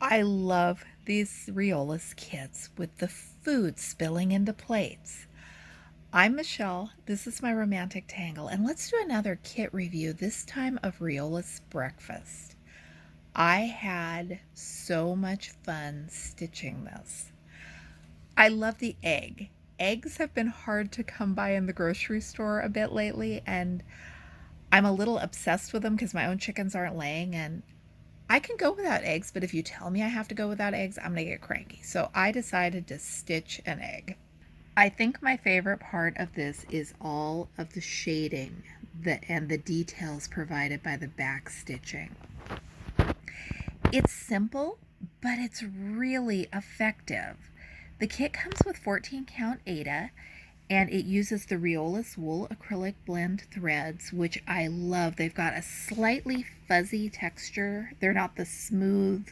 I love these Riolis kits with the food spilling into plates. I'm Michelle, this is my romantic tangle, and let's do another kit review, this time of Riolis breakfast. I had so much fun stitching this. I love the egg. Eggs have been hard to come by in the grocery store a bit lately, and I'm a little obsessed with them because my own chickens aren't laying, and I can go without eggs, but if you tell me I have to go without eggs, I'm going to get cranky. So I decided to stitch an egg. I think my favorite part of this is all of the shading and the details provided by the back stitching. It's simple, but it's really effective. The kit comes with 14 count Aida, and it uses the Riolis wool acrylic blend threads, which I love. They've got a slightly fuzzy texture. They're not the smooth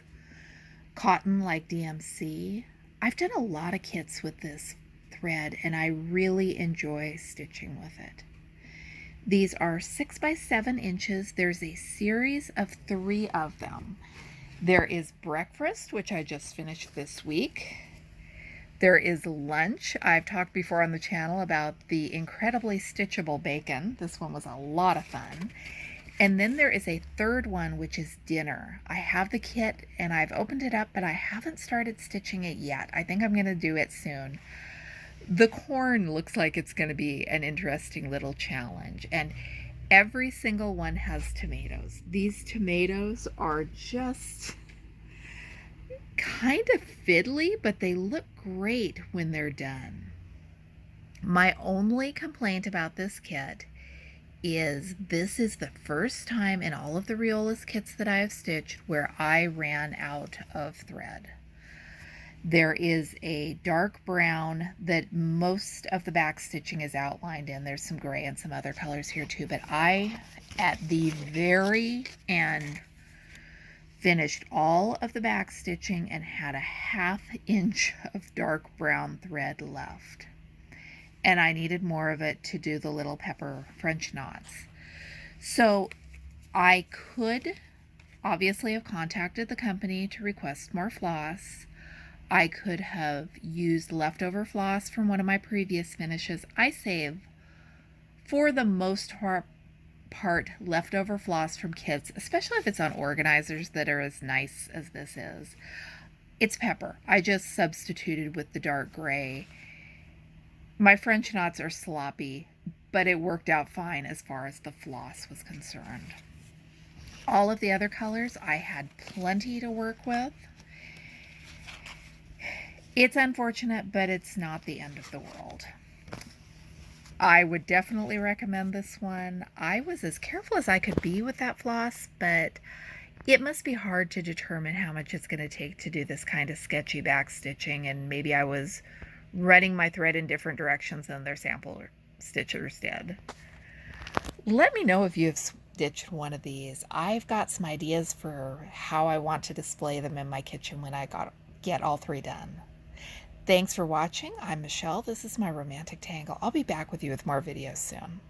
cotton like DMC. I've done a lot of kits with this thread, and I really enjoy stitching with it. These are 6 by 7 inches. There's a series of 3 of them. There is breakfast, which I just finished this week. There is lunch. I've talked before on the channel about the incredibly stitchable bacon. This one was a lot of fun. And then there is a third one, which is dinner. I have the kit and I've opened it up, but I haven't started stitching it yet. I think I'm going to do it soon. The corn looks like it's going to be an interesting little challenge. And every single one has tomatoes. These tomatoes are just kind of fiddly, but they look great when they're done. My only complaint about this kit is this is the first time in all of the Riolis kits that I have stitched where I ran out of thread. There is a dark brown that most of the back stitching is outlined in. There's some gray and some other colors here too, but I, at the very end, finished all of the back stitching and had a 1/2 inch of dark brown thread left. And I needed more of it to do the little pepper French knots. So I could obviously have contacted the company to request more floss. I could have used leftover floss from one of my previous finishes. I save, for the most part, leftover floss from kits, especially if it's on organizers that are as nice as this is. It's pepper. I just substituted with the dark gray. My French knots are sloppy, but it worked out fine as far as the floss was concerned. All of the other colors, I had plenty to work with. It's unfortunate, but it's not the end of the world. I would definitely recommend this one. I was as careful as I could be with that floss, but it must be hard to determine how much it's going to take to do this kind of sketchy back stitching, and maybe I was running my thread in different directions than their sample stitchers did. Let me know if you've stitched one of these. I've got some ideas for how I want to display them in my kitchen when I get all 3 done. Thanks for watching. I'm Michelle. This is my romantic tangle. I'll be back with you with more videos soon.